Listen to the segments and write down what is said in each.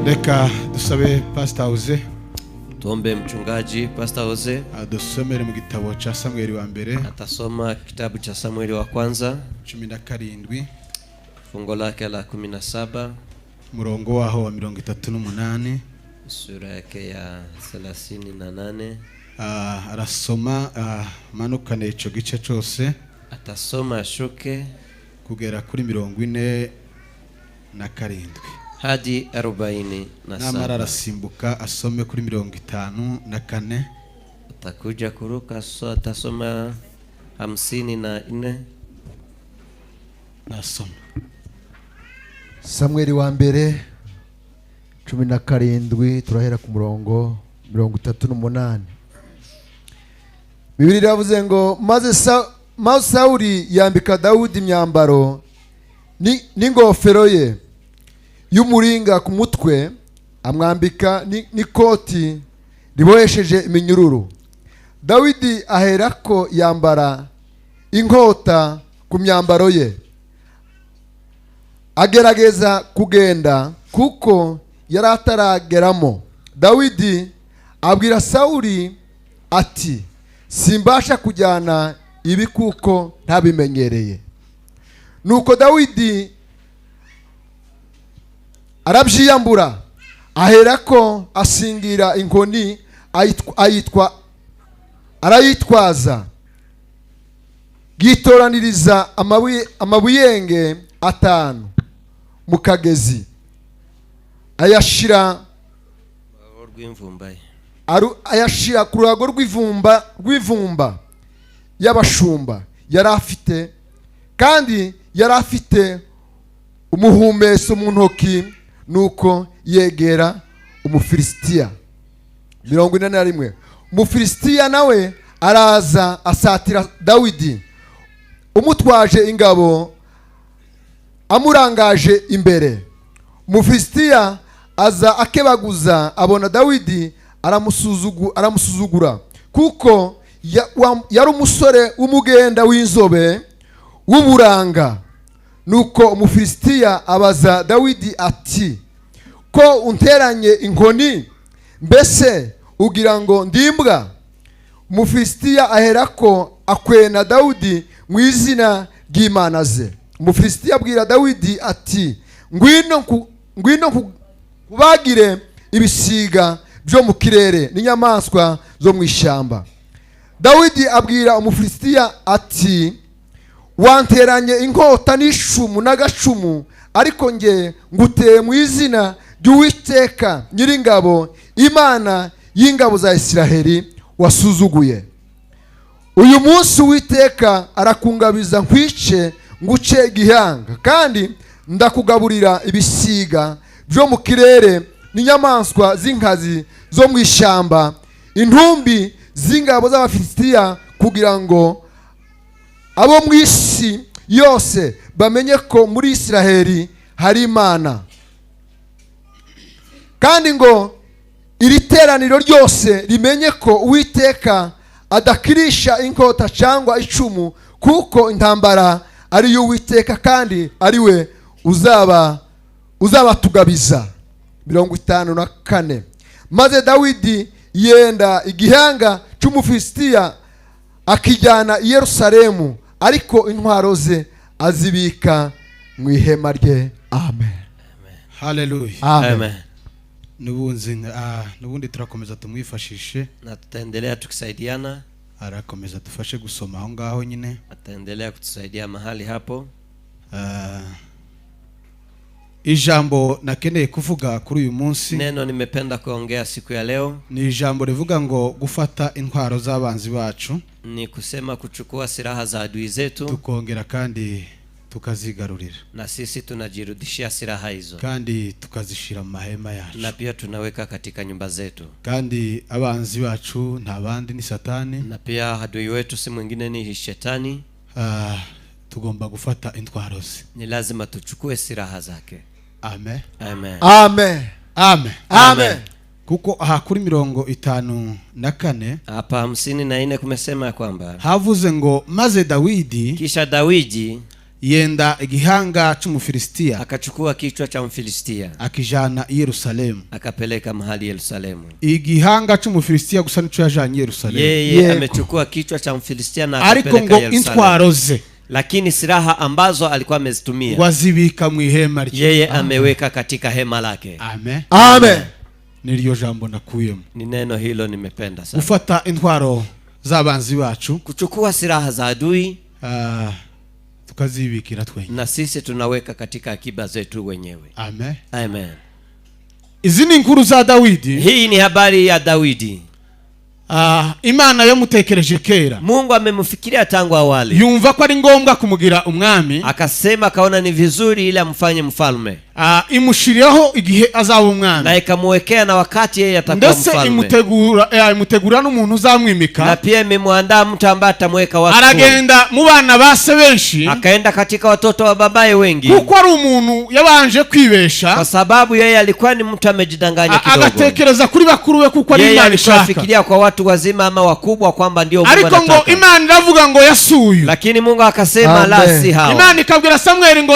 Reka dusabe Pastor Hoze. Tuombe mchungaji Pastor Hoze adusomere mu gitabo cha Samueli wa mbere. Atasoma kitabu cha Samueli wa kwanza 17 fungo lake la 17 murongo waho wa 38 sura yake ya 38. Arasoma manukane ico gice cyose. Atasoma shuke kugera kuri 47 hadi 47. Namara arasimbuka asome kuri 54. Atakuja kuruka atasoma 54. Nasoma Samueli wa mbere 17 turahera ku murongo 38. Bibiri yavuze ngo maze Sauli yambika Dawudi imyambaro n'ingofero ye y'umuringa ku mutwe, amwambika n'ikoti ribohesheje iminyururu. Dawidi aherako yambara inkota ku myambaro ye, agerageza kugenda kuko yari atarageramo. Dawidi abwira Sauli ati, simbasha kujyana ibi kuko ntabimenyereye. Nuko Dawidi arabyiyambura, aherako asingira inkoni arayitwaza, gitoraniriza amabuyenge 5 mu kagezi, ayashira ku ruhago rw'ivumba y'abashumba yari afite, kandi yari afite umuhumeso mu ntoki. Nuko yegera Umufilisitiya. 41. Umufilisitiya nawe araza asatira Dawidi, umutwaje ingabo amurangaje imbere. Umufilisitiya aza akebaguza, abona Dawidi aramusuzugura kuko yari umusore w'umugenda w'inzobe w'uburanga. Nuko Umufilisitiya abaza Dawidi ati, ko unteranye inkoni, mbese ugira ngo ndimbwa? Umufilisitiya aherako akwena Dawidi mu izina ry'Imana ze. Umufilisitiya abwira Dawidi ati, ngwino kubagire ibisiga byo mu kirere n'inyamaswa zo mu ishyamba. Dawidi abwira Umufilisitiya ati, wanteranye inkota n'ishumu n'agacumu, ariko nge nguteye mu izina ry'Uwiteka Nyiringabo, Imana y'ingabo za Isiraheli wasuzuguye. Uyu munsi Uwiteka arakungabiza nkwice nguce igihanga, kandi ndakugaburira ibisiga byo mu kirere n'inyamaswa z'inkazi zo mu ishyamba, intumbi z'ingabo z'Abafilisitiya, kugira ngo abo mu isi yose bamenye ko muri Isiraheli hari Imana, kandi ngo iri teraniro ryose rimenye ko Uwiteka adakirisha inkota cyangwa icumu, kuko intambara ari y'Uwiteka kandi ari we uzabatugabiza. 54. Maze Dawidi yenda igihanga cy'Umufilisitiya akijyana i Yerusalemu, ariko intwaro ze azibika mu ihema rye. Amen. Hallelujah. Amen. Nubundi turakomeza tumwifashishe, na tutaendelea tukisaidiana. Arakomeza dufashe gusoma aho ngaho nyine, ataendelea kutusaidia mahali hapo. Ijambo nakeneye kuvuga kuri uyu munsi, neno nimependa kuongea siku ya leo, ni ijambo rivuga ngo gufata intwaro z'abanzi bacu, ni kusema kuchukua silaha za adui zetu, tukongera kandi tukazigarurira, na sisi tunajirudishia silaha hizo, kandi tukazishira mu mahema yacu, na pia tunaweka katika nyumba zetu. Kandi abanzi bacu nta bandi ni Satani, na pia adui wetu si mwingine ni Shetani. Tugomba gufata intwaro ze, ni lazima tuchukue silaha zake. Amen. Amen. Amen. Amen. Amen. kuko aha kuri 54 hapa 54 kumesema kwamba havuze ngo maze Dawidi kisha Dawidi yenda igihanga cy'umufilistia akachukua kichwa cha Mfilistia akijana i Yerusalemu, akapeleka mahali Yerusalemu. igihanga cy'umufilistia gusa nico yajanye Yerusalemu. Yeye amechukua kichwa cha Mfilistia na ariko akapeleka ngo Yerusalemu. intwaro ze Lakini silaha ambazo alikuwa amezitumia wazibika mu ihema rye, yeye ameweka katika hema lake. amen amen. niryo jambo nakuyemo. Ni neno hilo nimependa sana. Gufata intwaro z'abanzi bacu, Kuchukua silaha za adui tukazibikira twenyine, na sisi tunaweka katika akiba zetu wenyewe. amen Amen. izi ni inkuru za Dawidi. Hii ni habari ya Dawidi. Imana yamutekereje kera, Mungu amemfikiria tangu awali, yumva ko ari ngombwa kumugira umwami, akasema kaona ni vizuri ili amfanye mfalme, imushiriyeho igihe azaba umwami, na ikamwekea na wakati yeye atakuwa ndetse mfalme, imutegura n'umuntu uzamwimika, na pia imemwandaa mtu ambaye atamweka wakfu. aragenda mu bana base benshi, akaenda katika watoto wa babaye wengi, kuko ari umuntu yabanje kwibesha, kwa sababu yeye alikuwa ni mtu amejidanganya kidogo, agatekereza kuri bakuru we kuko ari yeye Imana ishaka, alifikiria kwa watu wazima ama wakubwa kwamba ndio Mungu ariko ngo anataka. Imana iravuga ngo yasuyu, Lakini Mungu akasema la, si hao. Imana ikabwira Samuel ngo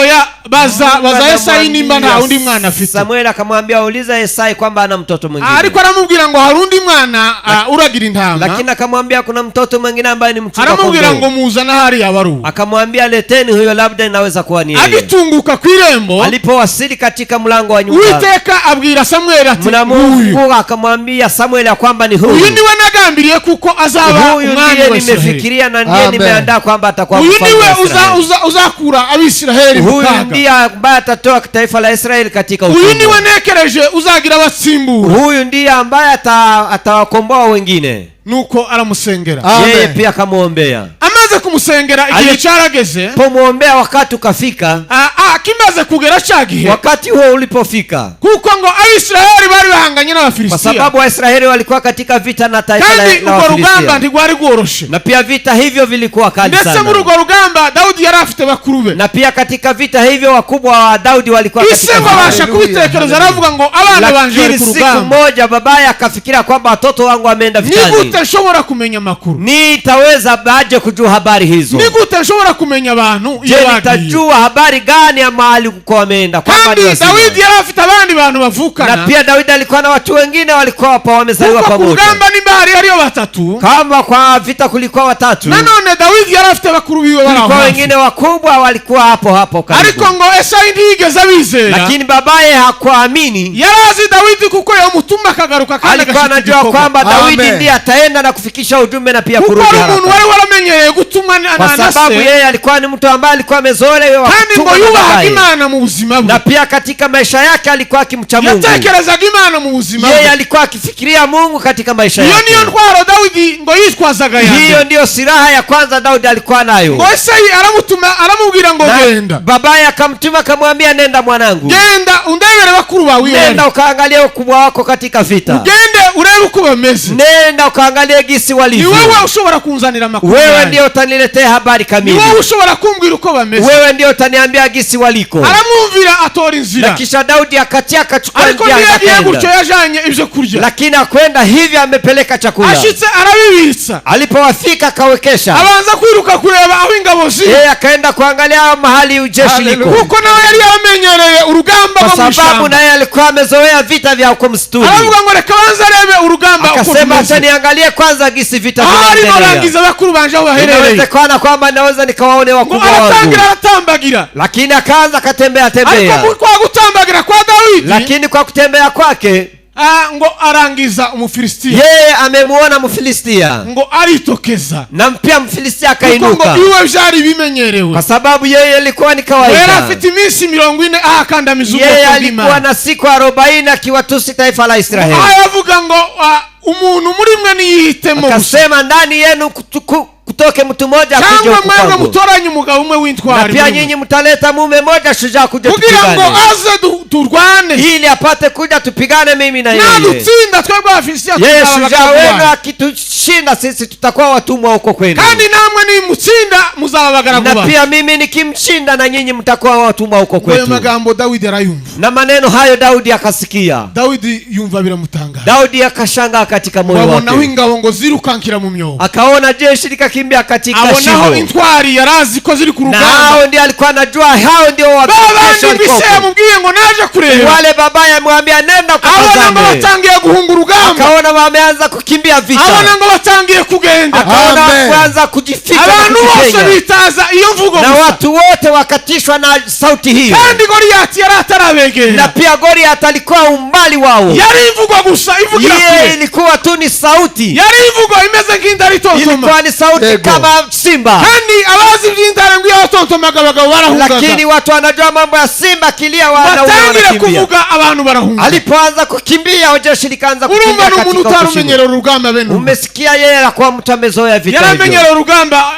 baza Yesaya nimba nta undi mwana afite. Samuel akamwambia uliza Yesaya kwamba ana mtoto mwingine, ariko aramubwira ngo hari undi mwana uragira intama, lakini akamwambia kuna mtoto mwingine ambaye ni mchunga kondoo. aramubwira ngo muzana hari yabaru, akamwambia leteni huyo, labda inaweza kuwa ni yeye. agitunguka kwirembo, alipowasili katika mlango wa nyumba, Uwiteka abwira Samuel ati Mungu akamwambia Samuel ya kwamba ni huyu. Uyu niwe nagambiriye kuko azaba Huyu umwami ndiye wa Israeli, nimefikiria na ndiye nimeandaa kwamba atakuwa mfalme. Uyu niwe uzakura Abisiraheli Huyu mukaga, ndiye ambaye atatoa taifa la Israeli katika uyu utumwa. niwe nekereje uzagira abatsimbura, Huyu ndiye ambaye atawakomboa wengine. nuko aramusengera, Yeye pia akamwombea. amaze kumusengera igihe cyarageze, Pomwombea wakati ukafika, kimaze kugera cyagihe, wakati huo ulipofika, kuko ngo Abisiraheli bari bahanganye kwa n'Abafilistia, sababu Waisraeli walikuwa katika vita na taifa kandi la urwo rugamba Wafilistia, ntigwari rworoshe, na pia vita hivyo vilikuwa kali ndetse muri sana. urwo rugamba Dawidi yari afite bakuru be, Na pia katika vita hivyo wakubwa wa Daudi walikuwa katika ise ngo vita. abasha kubitekereza, aravuga ngo abana banje bari Lakini ku siku rugamba, moja babaye akafikiria kwamba watoto wangu wameenda vitani, nigute nshobora kumenya makuru, nitaweza baje kujua habari hizo? nigute nshobora kumenya abantu Je, iyo bagiye? nitajua habari gani ya mahali kuko wameenda? Kwamba Kandi ni wazima. Dawidi yari afite abandi bantu Na bavukana, pia Daudi alikuwa na watu wengine walikuwa hapa wamezaliwa kuko ku pamoja. rugamba nimba hari ariyo batatu, Kama kwa vita kulikuwa watatu, nanone Dawidi yari afite bakuru biwe bari kulikuwa aho wengine wakubwa walikuwa hapo karibu. ariko ngo Esayi ntiyigeze abizera, Lakini babaye hakuamini. yari azi Dawidi kuko yamutuma akagaruka kandi Alikuwa anajua kwamba Daudi ndiye ataenda na kufikisha ujumbe na pia kurudi kuko ari haraka, umuntu wari waramenyereye gutuma kwa na sababu se, yeye alikuwa ni mtu ambaye alikuwa amezoelewa kandi ngo kutumwa na yubahaga babaye. Imana mu buzima bwe, Na pia katika maisha yake alikuwa akimcha Mungu. yatekerezaga Imana mu buzima Yeye bwe. alikuwa akifikiria Mungu katika maisha Iyo yake. niyo ntwaro Dawidi ngo yitwazaga Hiyo yande, ndiyo silaha ya kwanza Daudi alikuwa nayo. ngo Esayi aramubwira ngo Na genda, babaye akamtuma akamwambia, nenda mwanangu, genda undebere bakuru bawe, nenda ukaangalie ukubwa wako katika vita, ugende urebe uko bameze, nenda ukaangalie gisi ni walivyo. wewe ushobora kunzanira makuru Wewe yanjye, ndio utaniletea habari ni kamili, wowe ushobora kumbwira uko bameze. wewe ndio utaniambia gisi waliko. Aramwumvira atora Na inzira, kisha Daudi akatia akachukua ariko njia ntiyagiye gutyo, akaenda, yajanye ibyo kurya, lakini akwenda hivi amepeleka chakula. ashitse arabibitsa, Alipowafika akawekesha, abanza kwiruka kureba aho ingabo ziri, yeye akaenda kuangalia mahali ujeshi liko, kuko nawe yari yaramenyereye urugamba kwa rwo mu sababu ishyamba. naye alikuwa amezoea vita vya huko msituni. Aravuga ngo reka banza arebe urugamba uko Akasema acha bimeze, niangalie kwanza gisi vita ahari vinaendelea, norangiza bakuru banje aho baherereye, inawezekana kwamba naweza nikawaone ngo wakubwa wangu. aratangira aratambagira, Lakini akaanza akatembea ariko tembea, kwa gutambagira kwa Dawidi, lakini kwa kutembea kwake ngo arangiza Umufilistia, yeye amemuona Mfilistia, ngo aritokeza, na pia Mfilistia kuko akainuka, ngo iwe byari bimenyerewe, kwa sababu yeye alikuwa ni yari kawaida. afite iminsi 40 ahakandamiza Yeye ubwoko alikuwa bw'Imana. na siku 40 akiwatusi taifa la Israeli. Ayavuga ngo umuntu muri mwe niyihitemo gusa, Akasema ndani yenu kutoke mtu mmoja akuje cyangwa huku mwebwe kwangu. mutoranye umugabo umwe Na w'intwari pia nyinyi mtaleta mume mmoja shujaa kuja kugira ngo tupigane, aze turwane ili apate kuja tupigane mimi na yeye. nadutsinda twebwe Abafilisitiya Yeye shujaa tuzababagara wenu akitushinda sisi tutakuwa watumwa huko kwenu, kandi namwe nimutsinda muzababagara na kuba. pia mimi nikimshinda na nyinyi mtakuwa watumwa huko Ayo kwetu. magambo Dawidi arayumva. Na maneno hayo Daudi akasikia. Dawidi yumva biramutangaza. Daudi akashangaa katika moyo Wabonaho wake, ingabo ngo zirukankira mu myobo, akaona jeshi likakimbia katika abonaho shimo, intwari yarazi ko ziri ku na rugamba. hao ndio alikuwa anajua, hao ndio Babandi walikuwa mbise yamubwiye ngo naje kureba, wale baba yamwambia nenda abona ngo ukatazame. batangiye guhunga urugamba, Akaona wameanza kukimbia vita, abona ngo batangiye kugenda, akaona Amen. kuanza kujificha na abantu bose kujipenya, bitaza iyo mvugo na gusa. watu wote wakatishwa na sauti hiyo. Kandi Goliyati yari Na atarabegera, pia Goliath alikuwa umbali wao, yari imvugo gusa ivugira yeye kure, ilikuwa tu ni sauti, yari imvugo imeze nk'indari itontoma. ilikuwa ni sauti Ego. kama simba. Kandi abazi iby'indari ngo iyo batontomaga abagabo barahungaga, Lakini watu wanajua mambo ya simba kilia, wanaume batangire wanakimbia. kuvuga abantu barahunga. Alipoanza kukimbia jeshi likaanza Urumva kukimbia ni umuntu katika kushinda. utarumenyera urugamba bene ubu. Umesikia, yeye alikuwa mtu amezoea vita hivyo, yaramenyera urugamba,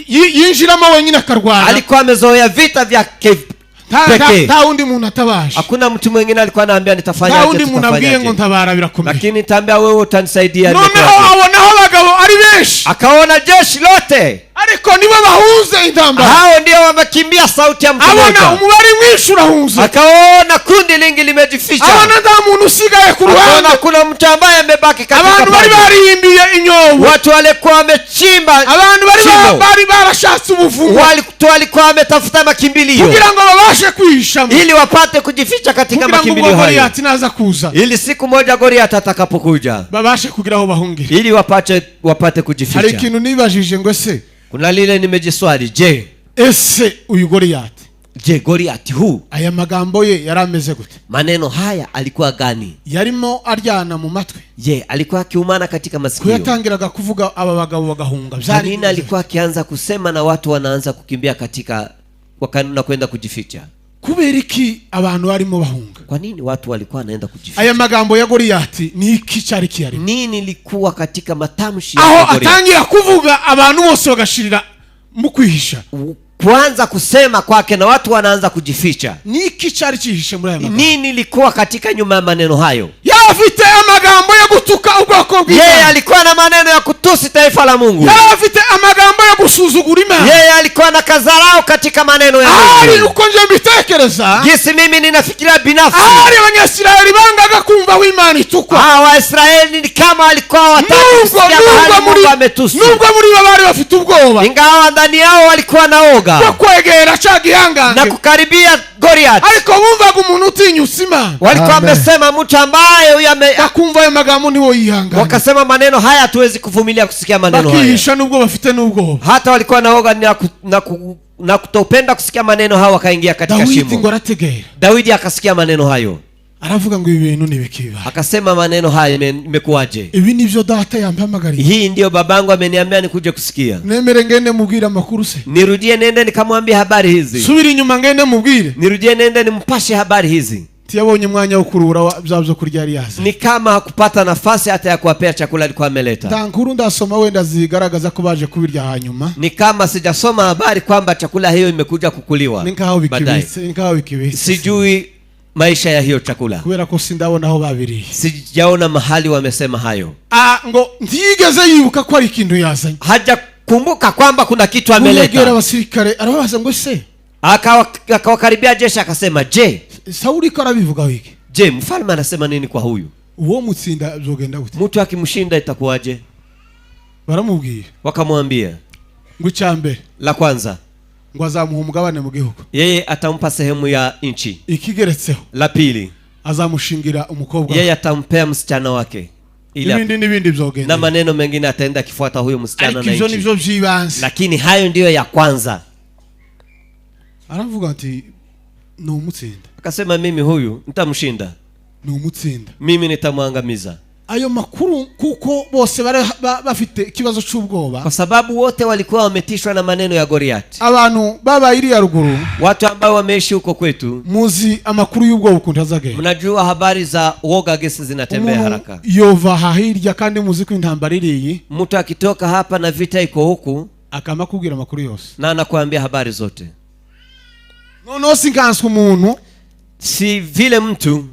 yinjiramo wenyine akarwana, alikuwa amezoea vita vya pekee. nta wundi muntu atabaje, Hakuna mtu mwingine alikuwa anaambia nitafanya nta aje, wundi muntu tutafanya abwiye ngo aje. ntabara birakomeye. Lakini nitaambia wewe utanisaidia. Noneho abonaho abagabo ari benshi, Akaona jeshi lote, ariko nibo bahunze intambara. hao ndio wamekimbia sauti ya mtu Abona mmoja. umubare mwinshi urahunze, Akaona kundi lingi limejificha, abona nta muntu usigaye ku akaona ruhande, kuna mtu ambaye amebaki katika abantu bari pande. barihimbiye inyobo, Watu walikuwa wamechimba abantu shimo, bari barashatse ubuvumo walikuwa wametafuta makimbilio kugira ngo babashe kwihishamo, ili wapate kujificha katika kugira ngo makimbilio ubwo hayo, Goliyati naza kuza ili siku moja Goliath atakapokuja, babashe kugira aho bahungira. ili wapate Hari kujificha. ikintu nibajije ngo ese Kuna lile nimejiswali, ese uyu Goliyati Goliath huu aya magambo ye yari ameze gute? maneno haya alikuwa gani? Yarimo aryana mu matwi, Alikuwa akiumana katika masikio? kuyatangiraga kuvuga aba bagabo bagahunga Kwa byari nini alikuwa akianza kusema na watu wanaanza kukimbia katika na kwenda kujificha? kubera iki abantu barimo bahunga? Kwa nini watu walikuwa wanaenda kujificha? Aya magambo ya Goliyati ni iki cyari kiyari? Nini ilikuwa katika matamshi ya Aho Goliath? atangira kuvuga abantu bose bagashirira mu kwihisha, Kuanza kusema kwake na watu wanaanza kujificha. ni iki cyari kihishe muri aya magambo? Nini ilikuwa katika nyuma ya maneno hayo? Afite amagambo yo gutuka ubwoko Yeye bw'Imana, alikuwa na maneno ya kutusi taifa la Mungu. afite amagambo yo gusuzugura Imana. Yeye alikuwa na kazarao katika maneno ya Ari Mungu. uko nje mbitekereza, Jinsi mimi ninafikiria binafsi, ari Abanyasirayeli bangaga kumva aho Imana itukwa. Waisraeli ni kama walikuwa wataki kusikia mahali Mungu ametusi, nubwo muri bo bari bafite ubwoba ingawa ndani yao walikuwa na oga bwo kwegera ca na gihangange, kukaribia Goliath. ariko bumvaga umuntu utinyusa Imana, Walikuwa Amen. wamesema mtu ambaye huyu bakumva ayo magambo niwo yihangana, wakasema maneno haya hatuwezi kuvumilia kusikia maneno haya. bakihisha nubwo bafite n'ubwoba. Hata walikuwa na oga na kutopenda kusikia maneno hayo, wakaingia katika Dawidi ngo shimo. arategera, Daudi akasikia maneno hayo, aravuga ngo ibi bintu nibikiba, akasema maneno haya imekuwaje? ibi nivyo data yampamagariye, Hii ndio babangu ameniambia nikuje kusikia. nemere ngende mubwire amakuru se, Nirudie nende nikamwambia habari hizi, subira inyuma ngende mubwire nirudie nende nimpashe habari hizi. tiyabonye mwanya wo kurura byo kurya yari yaza. Ni kama hakupata nafasi hata ya kuwapea chakula alikuwa ameleta. Nta nkuru ndasoma wenda zigaragaza ko baje kubirya hanyuma, Ni kama sijasoma habari kwamba chakula hiyo imekuja kukuliwa ninkaho baadaye. bikibitse, ninkaho bikibitse, Sijui maisha ya hiyo chakula, kubera ko sindabona aho babiriye. sijaona mahali wamesema hayo. Ngo ntiyigeze yibuka ko ari ikintu yazanye. Hajakumbuka kwamba kuna kitu Yegera ameleta. abasirikare arababaza ngo se Akawakaribia jeshi akasema, Sauli ko arabivuga wiki, mfalme anasema nini kwa huyu uwo mutsinda byogenda gute? mtu? Akimshinda itakuwaje? Baramubwira Wakamwambia, ngo icyambere la kwanza, ngo azamuha umugabane mu gihugu, yeye atampa sehemu ya nchi. ikigeretseho La pili, azamushingira umukobwa, yeye atampea msichana wake, n'ibindi byogenda, na maneno mengine ataenda akifuata huyo msichana ariko na ivyo nchi. nivyo vyibanze. Lakini hayo ndiyo ya kwanza. Aravuga ati ni umutsinda, Akasema mimi huyu nitamshinda, ni umutsinda. mimi nitamwangamiza. Ayo makuru kuko bose bari bafite ikibazo cy'ubwoba, Kwa sababu wote walikuwa wametishwa na maneno ya Goliath. abantu baba iri ya ruguru, Watu ambao wameishi huko kwetu, muzi amakuru y'ubwoba ukuntu azagenda. mnajua habari za uoga gesi zinatembea haraka. Yova hahirya kandi muzi ko intambara iriyi, Mtu akitoka hapa na vita iko huku, akama kubwira amakuru yose na anakuambia habari zote. noneho sinkanswe umuntu Si vile mtu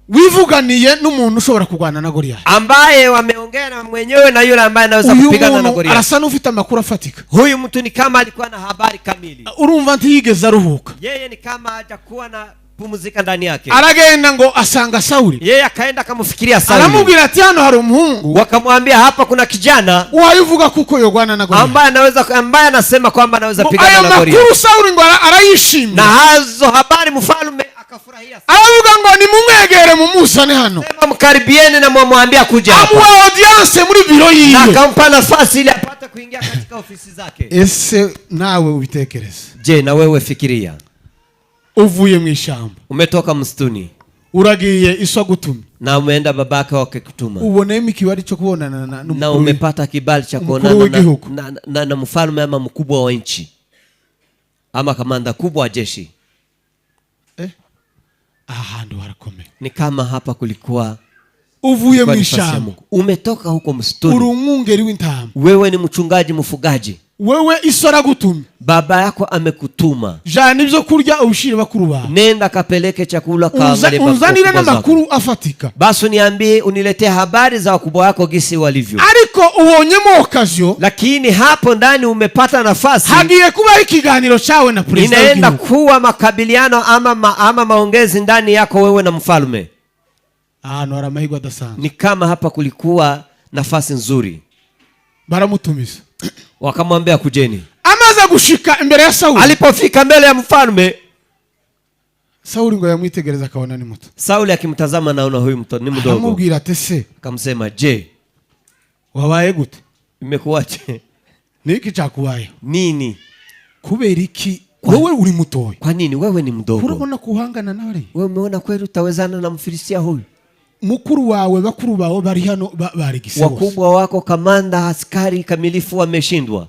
wivuganiye n'umuntu ushobora kurwana na Goliath, ambaye wameongea na mwenyewe na yule ambaye anaweza uyu kupigana na muntu Goliath. arasa n'ufite amakuru afatika. Huyu mtu ni kama alikuwa na habari kamili. Urumva ntiyigeze aruhuka, Yeye ni kama hajakuwa na pumzika ndani yake. aragenda ngo asanga Sauli, Yeye akaenda akamfikiria Sauli. aramubwira ati hano hari umuhungu, Wakamwambia hapa kuna kijana wayivuga kuko yogwana na Goliath, ambaye anasema kwamba anaweza pigana ayo na Goliath. makuru Sauli ngo arayishimye, Na hazo habari mfalme akafurahia sana. aravuga ngo nimumwegere mumusane hano, Sema mkaribieni na mwambie kuja hapa. amuha audience muri biro Na yiwe. akampa nafasi ili apate kuingia katika ofisi zake. Ese nawe ubitekereza, Je, na wewe fikiria, uvuye mu ishyamba, umetoka msituni uragiye iswa gutumye, na umeenda babaka wakikutuma, ubonemo ikibari cyo kubonana na n'umukuru umepata kibali cha Mkuru kuonana w'igihugu. na mfalme ama mkubwa wa nchi ama kamanda kubwa wa jeshi. ahantu harakomeye. Ni kama hapa kulikuwa Uvuye mu kwa nafasi ya ishyamba, Mungu. Umetoka huko uri msituni, umwungeri w'intama, wewe ni mchungaji mfugaji, wewe isora gutumye, baba yako amekutuma, jana ibyo kurya ubishire bakuru bawe, nenda kapeleke chakula kaangalie unzanire wakubwa zako. n'amakuru afatika. Basi uniambie, uniletee habari za wakubwa wako gisi walivyo. Ariko ubonyemo okazyo, Lakini hapo ndani umepata nafasi, hagiye kubaho ikiganiro cyawe na perezida inaenda w'igihugu. kuwa makabiliano ama maongezi ndani yako wewe na mfalme. Ahantu hari amahirwe adasanzwe, Ni kama hapa kulikuwa nafasi nzuri. baramutumiza, Wakamwambia kujeni. amaze gushika imbere ya Sauli, Alipofika mbele ya mfalme, Sauli ngo yamwitegereza akabona ni muto, Sauli akimtazama naona huyu mtoto ni mdogo. aramubwira ati se Akamsema, je, wabaye gute, imekuwaje? niki cyakubaye, Nini? kubera iki wowe uri mutoya, Kwa nini wewe ni mdogo? urabona kuhangana nawe, Wewe umeona kweli utawezana na Mfilistia huyu? mukuru wawe bakuru bawe bari hano bari gisabose, Wakubwa wako kamanda askari kamilifu wameshindwa.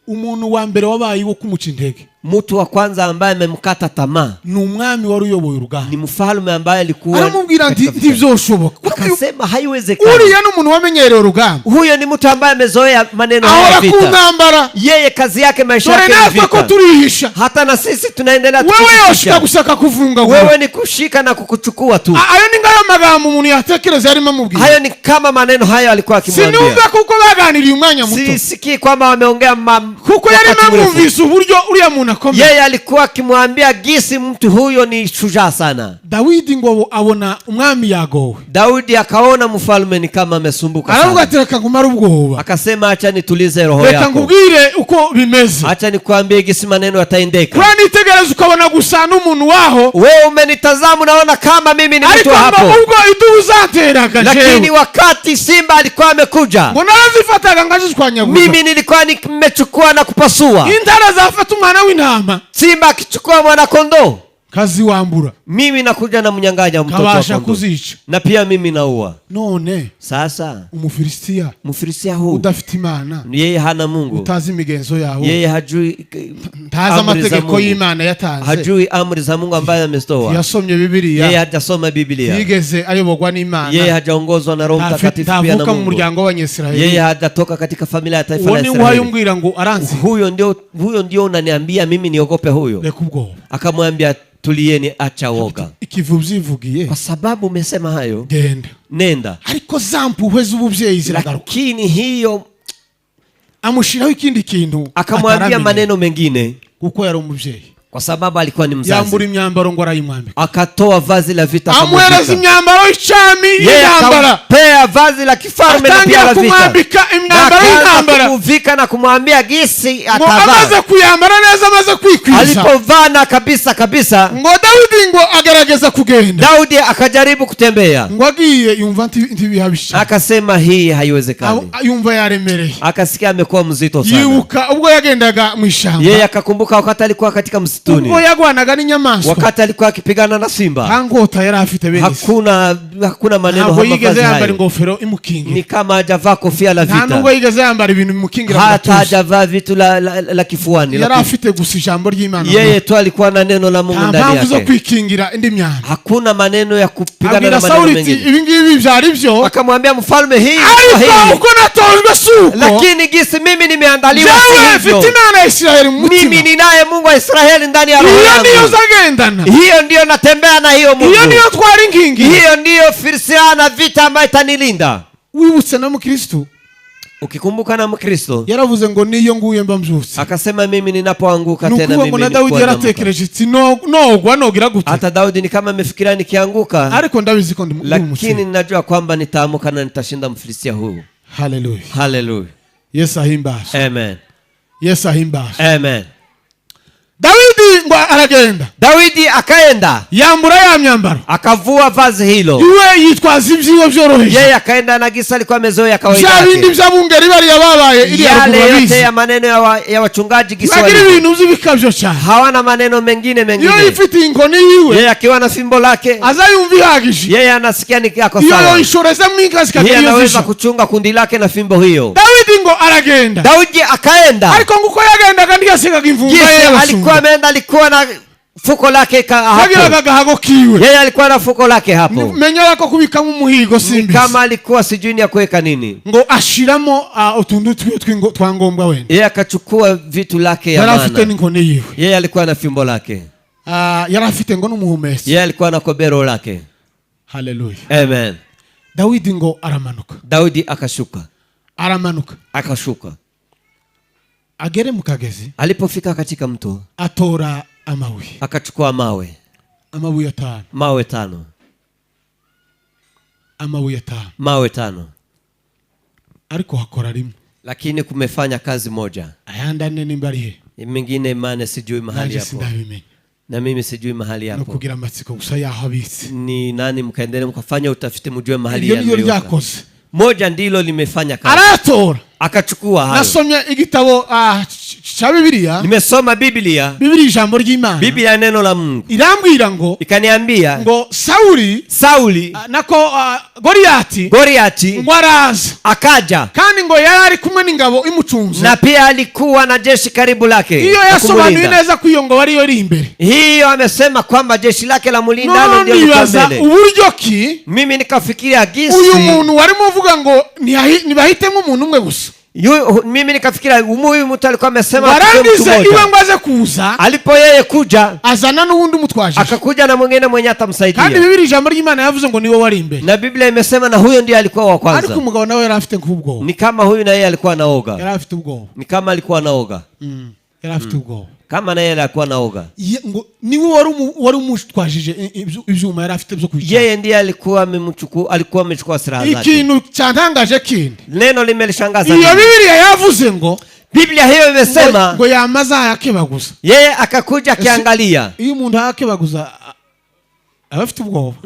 umuntu wa mbere wabaye wo kumuca intege Mtu wa kwanza ambaye amemkata tamaa ni umwami wari uyoboye urugamba, ni mfalme ambaye alikuwa aramubwira katika vita. ntibyoshoboka, Akasema haiwezekani. uriya n'umuntu wamenyereye urugamba, Huyo ni mtu ambaye amezoea maneno ya ahora ku vita. ntambara, Yeye kazi yake, maisha dore yake ni natwe ko vita. turihisha, Hata na sisi tunaendelea wewe yoshika tukificha. gushaka kuvunga Wewe ni kushika na kukuchukua tu. ayo ni ngayo magambo umuntu yatekereza yarimo amubwira, Hayo ni kama maneno hayo alikuwa akimwambia. sinumva kuko baganiriye umwanya muto, Sisikii kwamba wameongea kuko yarimo wakati mrefu. amwumvise uburyo uriya muntu akomeye. Yeye alikuwa akimwambia gisi mtu huyo ni shujaa sana. Dawidi ngo abona umwami yagowe, Daudi akaona mfalme ni kama amesumbuka aravuga sana. ati reka ngumare ubwoba, Akasema acha nitulize roho reka yako. ngubwire uko bimeze, Acha nikuambie gisi maneno yataendeka. kura nitegereza ukabona gusa n'umuntu waho, Wewe umenitazama unaona kama mimi ni mtu ariko wa hapo. ubwo idubu zateraga Lakini jewe wakati simba alikuwa amekuja, ngo narazifataga ngazishwanyaguza, mimi nilikuwa nimechukua na kupasua. intara zafata umwana w'intama Simba akichukua mwana kondoo, kaziwambura, mimi nakuja na mnyang'anya mtoto wa kabasha kondoo. kuzica. Na pia mimi naua. None Sasa umufilisitiya Mfilistia huu udafite imana, yeye hana Mungu. utazi imigenzo yawe, Yeye hajui ntazi amri za amategeko Mungu. y'Imana yatanze, Hajui amri za Mungu ambaye amezitoa. yasomye Yeye Bibiliya, hajasoma Biblia. yigeze ayoborwa Yeye n'Imana, hajaongozwa na Roho Mtakatifu pia na ntavuka mu Mungu. muryango w'Abanyesirayeli. Yeye hajatoka katika familia ya taifa Uwo la ni Israeli. umbwira ngo aranzi, Huyo ndio unaniambia mimi niogope huyo? reka ubwoba, Akamwambia tulieni, acha woga. ikivu byivugiye, Kwa sababu umesema hayo, genda. nenda. Ariko za mpuhwe z'ubuvyeyi ziragaruka, Lakini hiyo amushiraho ikindi kintu akamwambia ataramenya, maneno mengine, kuko yari umuvyeyi, kwa sababu alikuwa ni yambura mzazi. imyambaro ngo arayimwambika, Akatoa vazi la vita amuhereza akamuvika. imyambaro y'icami Yeye y'intambara, akampea vazi la kifalme na pia atangira la vita. kumwambika Na imyambaro akaanza y'intambara, kumuvika na kumwambia gisi ngo amaze atavaa. kuyambara neza, amaze kwikwiza, Alipovana kabisa kabisa, ngo Dawidi ngo agerageza kugenda, Daudi akajaribu kutembea. ngo agiye yumva ntibihabisha, Akasema hii haiwezekani. yumva yaremereye, Akasikia amekuwa mzito sana. yibuka ubwo yagendaga mu ishyamba, Yeye akakumbuka wakati alikuwa katika msituni. msituni. ubwo yagwanaga n'inyamaswa, Wakati alikuwa akipigana na simba, hangota yari afite bene hakuna maneno ntabwo hapa yigeze yambara hayo. ingofero imukingira, Ni kama hajavaa kofia la nta nubwo vita, yigeze yambara ibintu bimukingira, hata hajavaa vitu la kifuani. yari afite gusa ijambo ry'Imana. Yeye tu alikuwa na neno la Mungu nta ndani mpamvu zo yake. kwikingira indi myanda. Hakuna maneno ya kupigana Abwira na maneno Sawuli ati mengine. ibi ngibi byari byo, Akamwambia mfalme, hii ariko uko natojwe suko, lakini gisi mimi nimeandaliwa jewe sivyo. mfite Imana ya Isiraheli mu mutima. Mimi ninaye Mungu wa Israeli ndani ya roho Iyo niyo yangu. zagendana, Hiyo ndiyo natembea na hiyo Mungu. iyo niyo twari inkingi, Hiyo ndiyo firisia na vita ambayo itanilinda. wibutse na mukristo Ukikumbuka na Mkristo yaravuze ngo niyo nguye mba mbyutse. akasema mimi ninapoanguka tena Nukuvuga mimi ngo na Dawidi nilikuwa naamka. yaratekereje ati nogwa nogira gute, Hata Daudi ni kama amefikiria nikianguka, ariko ndabizi ko ndi lakini umutima. ninajua kwamba nitaamuka na nitashinda Mfilistia huyu. Haleluya, Hallelujah. Yesu ahimbaza, Amen. Yesu ahimbaza. Amen. Dawidi ngo aragenda, Daudi akaenda yambura ya myambaro, akavua vazi hilo. iwe yitwaza ibyiwe byoroheje, Yeye akaenda na gisa alikuwa amezoea kawaida bya bindi yake. by'abungeri bari yababaye iriya Yale yote rubabizi, ya maneno ya wachungaji bagira Kiswahili. ibintu by'ibikabyo cyane. Hawana maneno mengine Iyo yifitiye inkoni yiwe Yeye akiwa na fimbo lake, aza yumva ihagije, yeye anasikia ni yako iyo sawa. yoyishorezamo inkazi Yeye anaweza kakiyuzisha. kuchunga kundi lake na fimbo hiyo. Dawidi ngo aragenda, Daudi akaenda. ariko nguko yagendaga ntiyasigaga imvunga ye Jinsi alikuwa y'abashumba, ameenda, alikuwa na fuko lake yagiraga hapo. agahago kiwe, Yeye alikuwa na fuko lake hapo. menya ko kubikamo umuhigo Ni simbizi, kama alikuwa sijui ni ya kuweka nini. ngo ashiramo utuntu twa ngombwa wenda. Yeye akachukua vitu lake ya Yari afite maana. n'inkoni yiwe, Yeye alikuwa na fimbo lake. yari afite ngo n'umuhumesi. Yeye alikuwa na kobero lake. Haleluya. Amen. Dawidi ngo aramanuka, Daudi akashuka. akashuka agere mu kagezi, Alipofika katika mto, atora amabuye, akachukua mawe atanu, 5. Mawe 5. ariko hakora rimwe, Lakini kumefanya kazi moja. ayandi ane nimba ari he, Mengine imane sijui mahali nanjye hapo. sindabimenya, Na mimi sijui mahali no hapo. kugira amatsiko gusa yaho abitse. Ni nani mkaendelea mkafanya utafiti mjue mahali Iyo niyo yaliyoka. ryakoze, Moja ndilo limefanya kazi. aratora. Akachukua hayo. Nasomye igitabo cha Bibiliya, Nimesoma Biblia. Bibiliya ijambo ry'Imana, Biblia neno la Mungu. irambwira ngo Ikaniambia Sauli nako Goliati ngo araza, akaja, kandi ngo yari ari kumwe n'ingabo imucunze, na pia alikuwa na jeshi karibu lake. iyo yasobanuye neza ko iyo ngabo ariyo iri imbere. Hiyo amesema kwamba jeshi lake la mulinda ndio liko nibaza mbele. uburyo ki Mimi nikafikiria gisi uyu muntu warimo uvuga ngo ntibahitemo umuntu umwe gusa, mimi nikafikiria huyu mtu alikuwa amesema warangize iwe ngo aze kuza, alipo yeye kuja azana n'ubundi umutwaje, akakuja na mwingine mwenye atamsaidia. kandi Bibiliya ijambo ry'Imana yavuze ngo niwe wari imbere, Na Biblia imesema na huyo ndiye alikuwa wa kwanza. ariko umugabo nawe yari afite nk'ubwoba, Ni kama huyu na yeye alikuwa naoga. yari afite ubwoba, Ni kama alikuwa naoga. yari afite ubwoba, Kama na yeye alikuwa naoga. ngo niwe wari umutwajije ibyuma yari afite byo kwicara. Yeye ndiye alikuwa amechukua silaha zake. Ikintu cyantangaje kindi, Neno limelishangaza. iyo Bibiliya yavuze ngo Biblia hiyo imesema ngo yamaza yakebaguza, yeye akakuja akiangalia. iyo umuntu yakebaguza aba afite ubwoba.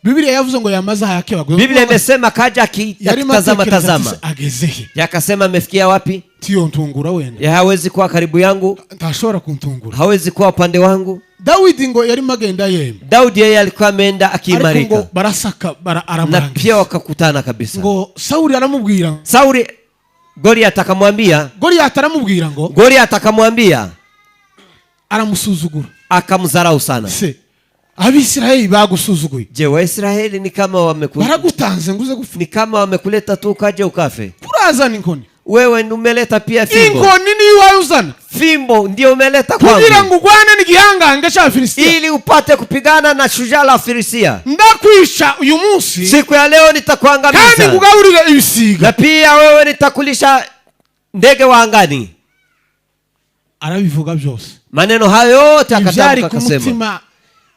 Bibiliya yavuze ngo yamaza yakebaguza, Biblia imesema kaja akitazama. ageze he, Yakasema amefikia wapi? tiyo ntungura wenda, Hawezi kuwa karibu yangu, ntashobora kuntungura. hawezi kuwa upande wangu. Dawidi ngo yari magenda yemwe, Daudi yeye alikuwa ameenda ariko akiimarika. ngo barasaka Na aramurangiza, pia wakakutana kabisa. ngo Sauli aramubwira, Sauli Goliath akamwambia, Goliath aramubwira ngo Goliath akamwambia, aramusuzugura, akamdharau sana. se Abisirayeli bagusuzuguye, Je, Waisraeli ni kama baragutanze nguze gupfa, ni kama wamekuleta tu ukaje ukafe? urazana inkoni, Wewe umeleta pia fimbo. inkoni niyo wayuzana Fimbo ndio umeleta kugira kwangu, ngo ugwane n'igihangange cy'Abafilisitiya, ili upate kupigana na shujaa la Filisia. ndakwisha uyu munsi Siku ya leo kandi nitakuangamiza, ngugaburire ibisiga. na pia wewe nitakulisha ndege wa angani. Arabivuga byose, Maneno hayo yote ibyari akatamka ku akasema. mutima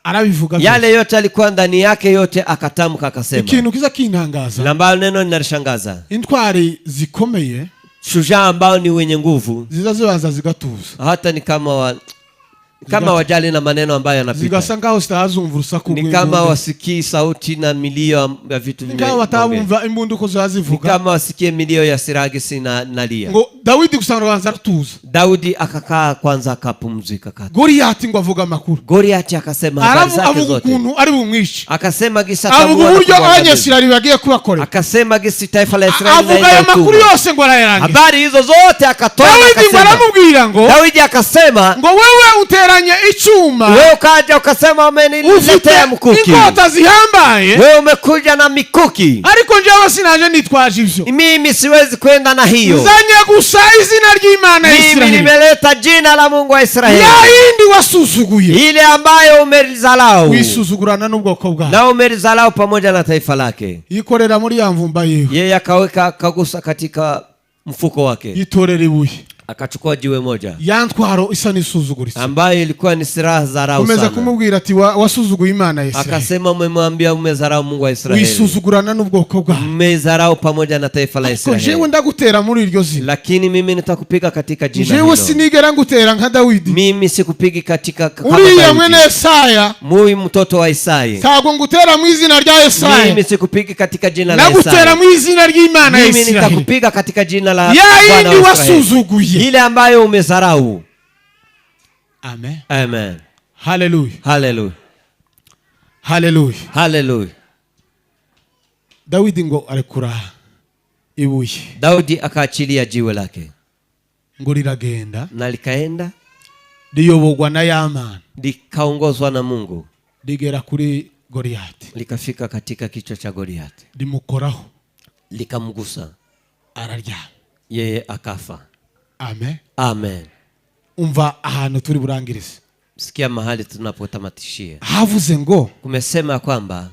arabivuga byose. Yale yote alikuwa ndani yake yote akatamka akasema. Ikintu kiza kintangaza, Na ambalo neno linarishangaza. intwari zikomeye Shujaa ambao ni wenye nguvu ziza zibanza zigatuza, hata ni kama kama wajali na maneno ambayo yanapita, zigasa ngaho zitazumva urusaku ni kama wasikii sauti na milio ya vitu vingine, ngaho batabumva imbunduko zazivuga, ni kama wasikie milio ya siragisi na lia. Ngo Dawidi kusanga banza rutuza, Daudi akakaa kwanza akapumzika kati. Goliath ngo avuga makuru, Goliath akasema habari zake zote, ukuntu ari bumwishi, akasema gisa tamuona uburyo abanyesirari bagiye kubakorera, akasema gisi taifa la Israeli avuga ya makuru yose ngo arayarangiza, habari hizo zote akatoa. Dawidi aramubwira ngo, Daudi akasema ngo wewe uteranye icyuma, wewe ukaja ukasema umeniletea mkuki, inkota zihambaye, wewe umekuja na mikuki, ariko njyewe sinaje nitwaje ivyo, mimi siwezi kwenda na hiyo, nzanye gusa izina ry'Imana ya Israeli, mimi nimeleta jina la Mungu wa Israeli, ya yindi wasusuguye, ile ambayo umelizalau, wisuzugurana n'ubwoko bwawe, na umelizalau pamoja na taifa lake. Yikorera muri ya mvumba yewe, yeye akaweka kagusa katika mfuko wake, yitorera ibuye, akachukua jiwe moja, ya ntwaro isa n'isuzuguritse, ambayo ilikuwa ni silaha za rau sana. Kumeza kumubwira ati wasuzuguye Imana ya Israeli, akasema umemwambia umezarau Mungu wa Israeli, wisuzugurana n'ubwoko bwawe, umezarau pamoja na taifa la Israeli. Jewe ndagutera muri iryo zina, lakini mimi nitakupiga katika jina hilo. Jewe sinigera ngutera nka Dawidi, mimi sikupigi katika kama uriya mwene Yesaya, mui mtoto wa Isaya, ntabwo ngutera mu izina rya Yesaya, mimi sikupigi katika jina la Yesaya, nagutera mu izina ry'Imana ya Israeli, mimi nitakupiga katika jina la Bwana wa Israeli, ile ambayo umezarau. Amen. Amen. Hallelujah. Hallelujah. Hallelujah. Hallelujah. Dawidi ngo arekura ibuye, Daudi akaachilia jiwe lake, ngo riragenda, na likaenda liyobogwa na Yamani, likaongozwa na Mungu, ligera kuri Goliath, likafika katika kichwa cha Goliath, limukoraho, likamgusa, araryama, yeye akafa. Amen. Amen. Umva ahantu turi burangirize, sikia mahali tunapotamatishia. Havuze ngo, kumesema kwamba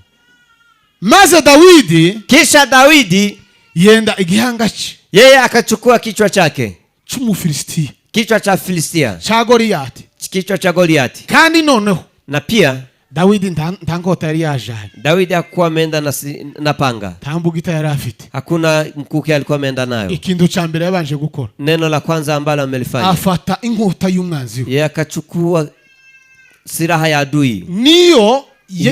maze Dawidi, kisha Dawidi yenda igihanga cye, yeye akachukua kichwa chake cy'Umufilistia, kichwa cha Filistia, cha Goliath, kichwa cha Goliath. kandi noneho na pia Dawidi ntangota yari yajanye, Dawidi hakuwa ameenda na panga, tambugita yari afite, hakuna mkuki alikuwa ameenda nayo. Ikintu cha mbere yabanje gukora, neno la kwanza ambalo amelifanya, afata inkota y'umwanzi we, yeye akachukua silaha ya adui, niyo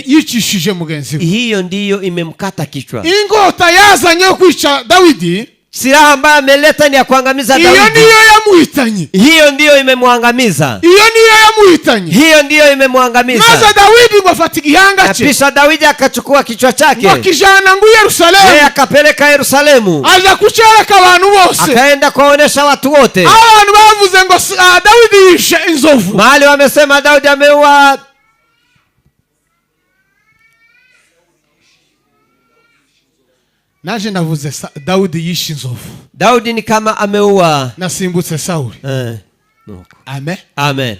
yicishije mugenzi we, hiyo ndiyo imemkata kichwa. Inkota yazanye kwica Dawidi, silaha ambayo ameleta ni ya kuangamiza Daudi, iyo niyo yamuhitanye, hiyo ndiyo imemwangamiza, iyo niyo yamuhitanye, hiyo ndiyo imemwangamiza. maze Dawidi ngo afata igihanga cye, kisha Dawidi akachukua kichwa chake, ngo akijana ngo Yerusalemu, yeye akapeleka Yerusalemu, aja kucereka abantu bose, akaenda kuwaonesha watu wote. Abantu bavuze ngo Dawidi yishe inzovu, mahali wamesema Daudi ameua naje navuze Dawidi yishe inzovu, Daudi ni kama ameua, nasimbutse Sauli. Amen. Amen.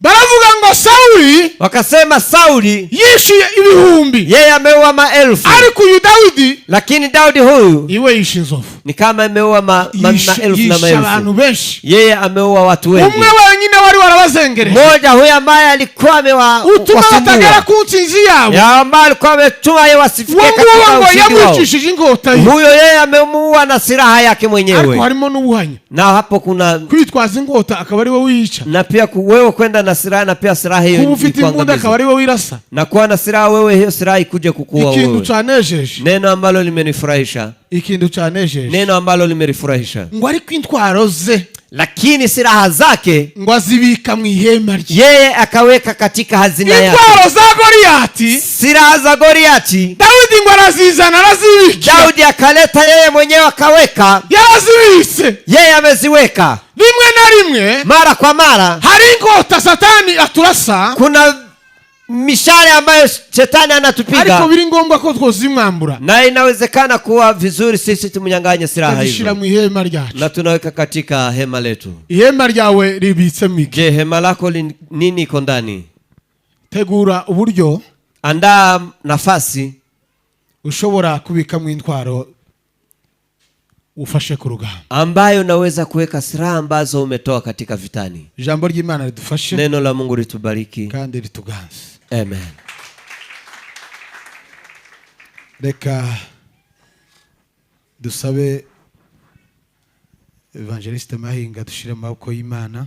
Baravuga ngo Sauli, wakasema Sauli yishiye ibihumbi, yeye ameua maelfu, ariko uyu Dawidi, lakini Daudi huyu iwe yishe inzovu, ni kama ameua maelfu na maelfu, abantu benshi, yeye ameua watu wengi. Umwe wenyine wari warabazengere, mmoja huyu ambaye alikuwa utuma batagera ku nsinzi yabo, ya ambaye alikuwa ametuma yeye wasifike katika ushindi wao, yamwicishije inkota ye, huyo yeye amemuua na silaha yake mwenyewe. Ariko harimo n'ubuhanya, na hapo kuna kwitwaza inkota akaba ari we wica, na pia wewe kwenda na silaha, na pia silaha hiyo kuba ufite imbunda akaba ari we wirasa, na kuwa na silaha wewe, hiyo silaha ikuje kukuua wewe. Ikintu cyanejeje, neno ambalo limenifurahisha, ikintu cyanejeje, neno ambalo limenifurahisha, ngo ariko intwaro ze, lakini silaha zake ngo azibika mu ihema rye, yeye akaweka katika hazina yake. Intwaro za Goliathi, silaha za Goliathi, Daudi ngo arazizana, arazibika, Daudi akaleta yeye mwenyewe akaweka, yarazibitse, yeye ameziweka. Rimwe na rimwe, mara kwa mara, hari inkota Satani aturasa, kuna mishale ambayo shetani anatupiga, ariko biri ngombwa ko twozimwambura, na inawezekana kuwa vizuri sisi tumnyanganye silaha hizo, mu ihema ryacu, na tunaweka katika hema letu. Ihema ryawe ribitse miki? Je, hema lako nini iko ndani? Tegura uburyo, andaa nafasi ushobora kubika mu intwaro ufashe ku rugamba, ambayo naweza kuweka silaha ambazo umetoa katika vitani. Ijambo ry'Imana ridufashe, neno la Mungu litubariki kandi rituganze. Amen. Reka dusabe Evangeliste Mahinga dushire mu maboko y'Imana.